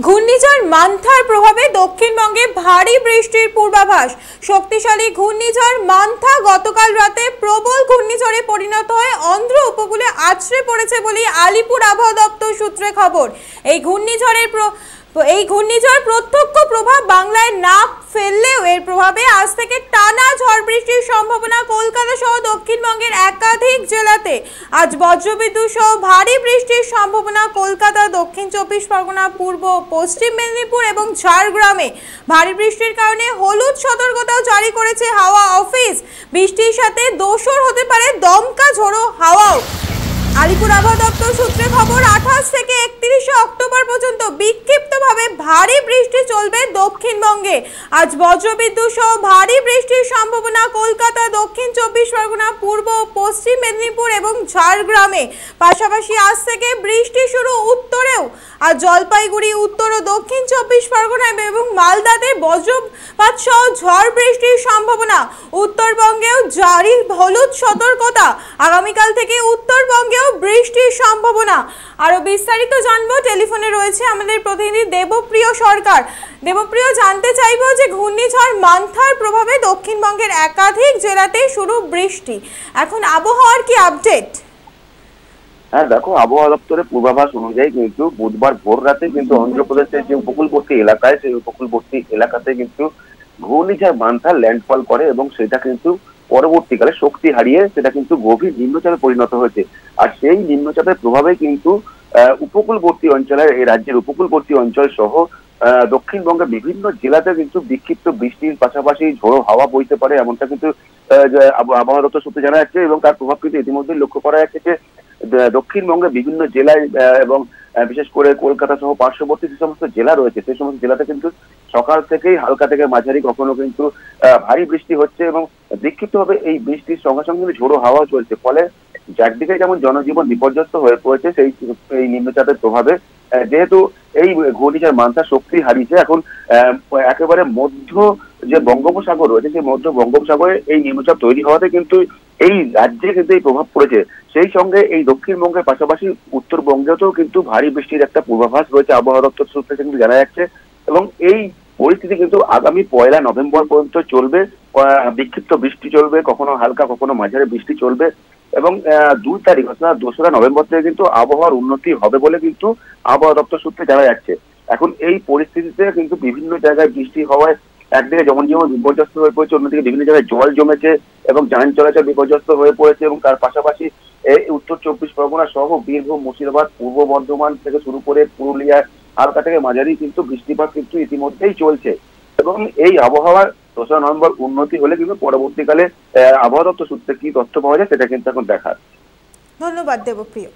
ঘূর্ণিঝড় মান্থার প্রভাবে দক্ষিণবঙ্গে ভারী বৃষ্টির পূর্বাভাস। শক্তিশালী ঘূর্ণিঝড় মান্থা গতকাল রাতে প্রবল ঘূর্ণিঝড়ে পরিণত হয়ে অন্ধ্র উপকূলে আছড়ে পড়েছে বলে আলিপুর আবহাওয়া দপ্তর সূত্রে খবর। এই ঘূর্ণিঝড় প্রত্যক্ষ প্রভাব বাংলায় না ফেললেও এর প্রভাবে আজ থেকে টানা ঝড় বৃষ্টির সম্ভাবনা কলকাতা সহ দক্ষিণবঙ্গের একাধিক জেলাতে। আজ বজ্রবিদ্যুৎ সহ ভারী বৃষ্টির সম্ভাবনা কলকাতা, দক্ষিণ চব্বিশ পরগনা, পূর্ব পশ্চিম মেদিনীপুর এবং ঝাড়গ্রামে। ভারী বৃষ্টির কারণে হলুদ সতর্কতাও জারি করেছে হাওয়া অফিস। বৃষ্টির সাথে দোসর হতে পারে দমকা ঝোড়ো হাওয়াও। আলিপুর আবহাওয়া দপ্তর সূত্রে খবর, 28 থেকে 31 অক্টোবর পর্যন্ত বিক্ষিপ্তভাবে ভারী বৃষ্টি চলবে দক্ষিণবঙ্গে। আজ বজ্রবিদ্যুৎ সহ ভারী বৃষ্টির সম্ভাবনা কলকাতা, দক্ষিণ চব্বিশ পরগনা, পূর্ব পশ্চিম মেদিনীপুর এবং ঝাড়গ্রামে। পাশাপাশি আজ থেকে বৃষ্টি শুরু উত্তরেও। আর জলপাইগুড়ি, উত্তর ও দক্ষিণ চব্বিশ পরগনা এবং মালদাতে বজ্রপাত সহ ঝড় বৃষ্টির সম্ভাবনা। উত্তরবঙ্গেও জারি হলুদ সতর্কতা। আগামীকাল থেকে উত্তরবঙ্গেও বৃষ্টির সম্ভাবনা। আরো বিস্তারিত জানবো, টেলিফোনে রয়েছে আমাদের প্রতিনিধি দেবপ্রিয় সরকার। দেবপ্রিয়, জানতে চাইবো যে ঘূর্ণিঝড় মান্থার প্রভাবে দক্ষিণবঙ্গের একাধিক জেলাতে শুরু বৃষ্টি, এখন আবহাওয়ার কি আপডেট? হ্যাঁ দেখো, আবহাওয়া দপ্তরের পূর্বাভাস অনুযায়ী কিন্তু বুধবার ভোর রাতে কিন্তু অন্ধ্রপ্রদেশের যে উপকূলবর্তী এলাকায়, সেই উপকূলবর্তী এলাকাতে কিন্তু ঘূর্ণিঝড় মান্থা ল্যান্ডফল করে এবং সেটা কিন্তু পরবর্তীকালে শক্তি হারিয়ে সেটা কিন্তু গভীর নিম্নচাপে পরিণত হয়েছে। আর সেই নিম্নচাপের প্রভাবে কিন্তু উপকূলবর্তী অঞ্চলের, এই রাজ্যের উপকূলবর্তী অঞ্চল সহ দক্ষিণবঙ্গের বিভিন্ন জেলাতে কিন্তু বিক্ষিপ্ত বৃষ্টির পাশাপাশি ঝোড়ো হাওয়া বইতে পারে, এমনটা কিন্তু আবহাওয়া দপ্তর সূত্রে জানা যাচ্ছে। এবং তার প্রভাব কিন্তু ইতিমধ্যে লক্ষ্য করা যাচ্ছে যে দক্ষিণবঙ্গের বিভিন্ন জেলায় এবং বিশেষ করে কলকাতা সহ পার্শ্ববর্তী যে সমস্ত জেলা রয়েছে, সেই সমস্ত জেলাতে কিন্তু সকাল থেকেই হালকা থেকে মাঝারি, কখনো কিন্তু ভারী বৃষ্টি হচ্ছে এবং বিক্ষিপ্তভাবে এই বৃষ্টির সঙ্গে সঙ্গে ঝোড়ো হাওয়া চলছে। ফলে একদিকে যেমন জনজীবন বিপর্যস্ত হয়ে পড়েছে সেই নিম্নচাপের প্রভাবে, যেহেতু এই ঘূর্ণিঝড় মান্থা শক্তি হারিয়েছে, এখন একেবারে মধ্য যে বঙ্গোপসাগর রয়েছে, সেই মধ্য বঙ্গোপসাগরে এই নিম্নচাপ তৈরি হওয়াতে কিন্তু এই রাজ্যে কিন্তু এই প্রভাব পড়েছে। সেই সঙ্গে এই দক্ষিণবঙ্গের পাশাপাশি উত্তরবঙ্গেও কিন্তু ভারী বৃষ্টির একটা পূর্বাভাস রয়েছে আবহাওয়া দপ্তর সূত্রে কিন্তু জানা যাচ্ছে। এবং এই পরিস্থিতি কিন্তু আগামী 1 নভেম্বর পর্যন্ত চলবে। বিক্ষিপ্ত বৃষ্টি চলবে, কখনো হালকা কখনো মাঝারি বৃষ্টি চলবে এবং 2 তারিখ অর্থাৎ 2রা নভেম্বর থেকে কিন্তু আবহাওয়ার উন্নতি হবে বলে কিন্তু আবহাওয়া দপ্তর সূত্রে জানা যাচ্ছে। এখন এই পরিস্থিতিতে কিন্তু বিভিন্ন জায়গায় বৃষ্টি হওয়ায় একদিকে জনজীবন বিপর্যস্ত হয়ে পড়েছে, অন্যদিকে বিভিন্ন জায়গায় জল জমেছে এবং যান চলাচল বিপর্যস্ত হয়ে পড়েছে। এবং তার পাশাপাশি এই উত্তর চব্বিশ পরগনা সহ বীরভূম, মুর্শিদাবাদ, পূর্ব বর্ধমান থেকে শুরু করে পুরুলিয়া হালকা থেকে মাঝারি কিন্তু বৃষ্টিপাত কিন্তু ইতিমধ্যেই চলছে। এবং এই আবহাওয়ার 2রা নভেম্বর উন্নতি হলে কিন্তু পরবর্তীকালে আবহাওয়া দপ্তর সূত্রে কি তথ্য পাওয়া যায় সেটা কিন্তু এখন দেখার। ধন্যবাদ দেবপ্রিয়।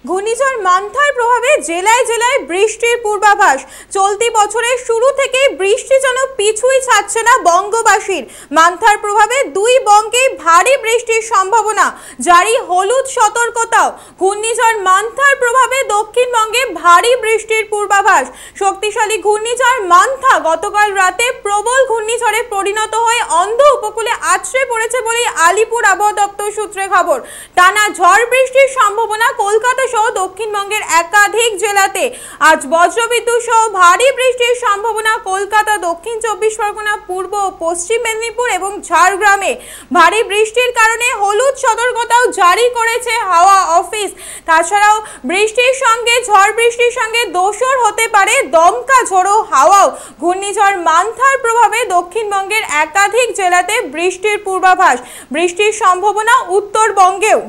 ঘূর্ণিঝড় মান্থার প্রভাবে জেলায় জেলায় বৃষ্টির পূর্বাভাস। চলতি বছরের শুরু থেকে বৃষ্টি যেন পিছুই ছাড়ছে না বঙ্গবাসীর। মান্থার প্রভাবে 2 বঙ্গে ভারী বৃষ্টির সম্ভাবনা, জারি হলুদ সতর্কতাও। ঘূর্ণিঝড় মান্থার প্রভাবে দক্ষিণবঙ্গে ভারী বৃষ্টির পূর্বাভাস। শক্তিশালী ঘূর্ণিঝড় মান্থা গতকাল রাতে প্রবল ঘূর্ণিঝড়ে পরিণত হয়ে অন্ধ্র উপকূলে আছড়ে পড়েছে বলে আলিপুর আবহাওয়া দপ্তর সূত্রে খবর। টানা ঝড় বৃষ্টির সম্ভাবনা কলকাতা সহ দক্ষিণবঙ্গের একাধিক জেলাতে। আজ বজ্রবিদ্যুৎ সহ ভারী বৃষ্টির সম্ভাবনা কলকাতা, দক্ষিণ চব্বিশ পরগনা, পূর্ব পশ্চিম মেদিনীপুর এবং ঝাড়গ্রামে। ভারী বৃষ্টির কারণে হলুদ সতর্কতাও জারি করেছে হাওয়া অফিস। তাছাড়াও বৃষ্টির সঙ্গে ঝড় বৃষ্টির সঙ্গে দোসর হতে পারে দমকা ঝোড়ো হাওয়াও। ঘূর্ণিঝড় মান্থার প্রভাবে দক্ষিণবঙ্গের একাধিক জেলাতে বৃষ্টির পূর্বাভাস। বৃষ্টির সম্ভাবনা উত্তরবঙ্গেও।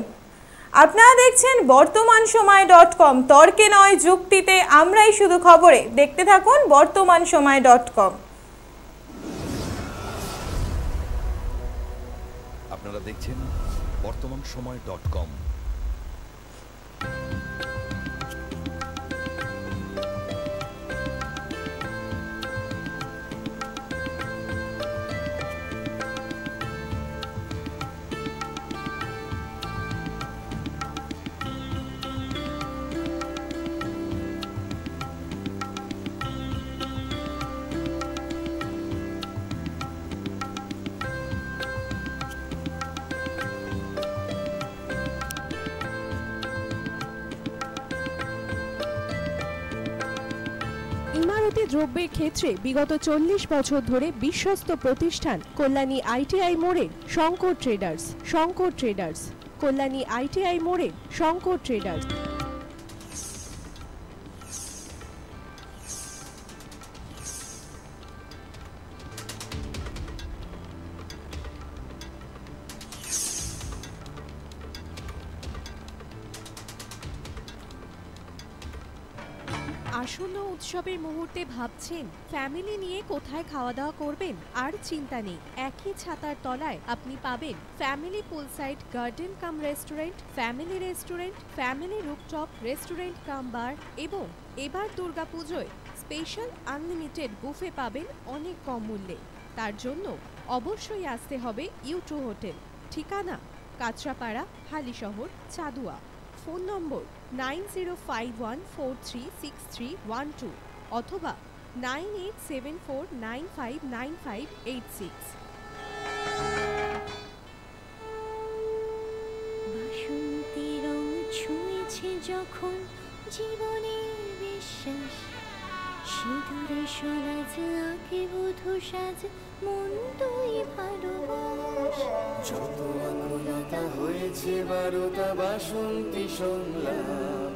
আপনারা দেখছেন বর্তমানসময়.com, তর্কে নয় যুক্তিতে আমরাই শুধু খবরে। দেখতে থাকুন বর্তমানসময়.com। আপনারা দেখছেন বর্তমানসময়.com। দ্রব্যের ক্ষেত্রে বিগত 40 বছর ধরে বিশ্বস্ত প্রতিষ্ঠান কল্যাণী আইটিআই মোড়ে Shankar traders. Shankar traders, Kalyani ITI মোড়ে শঙ্কর ট্রেডার্স। আসন্ন উৎসবের মুহূর্তে ভাবছেন ফ্যামিলি নিয়ে কোথায় খাওয়া দাওয়া করবেন? আর চিন্তা নেই, একই ছাতার তলায় আপনি পাবেন family poolside garden cum restaurant, family rooftop restaurant cum bar এবং এবার দুর্গাপুজোয় স্পেশাল আনলিমিটেড বুফে পাবেন অনেক কম মূল্যে। তার জন্য অবশ্যই আসতে হবে ইউ2 হোটেল। ঠিকানা কাঁচরাপাড়া, হালিশহর, চাদুয়া। ফোন নম্বর 9051436312 অথবা 9874959586। বাসন্তী রং ছুঁয়েছে যখন জীবনের বিশ্বাস, সিঁদুরে সরাজ আঁকে বধূ সাজ, মন তুই ভালোবাস। যত আকুলতা হয়েছে বারোটা বাসন্তী সংলাপ,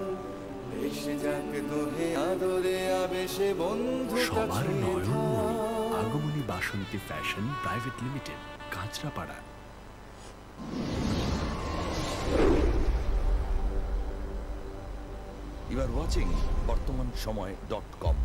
এসে যাক দোহে আদরে আবেশে বন্ধু সবার Nayanmoni Agomoni Basanti fashion private limited, Kanchrapara. You are watching BortomanSomoy.com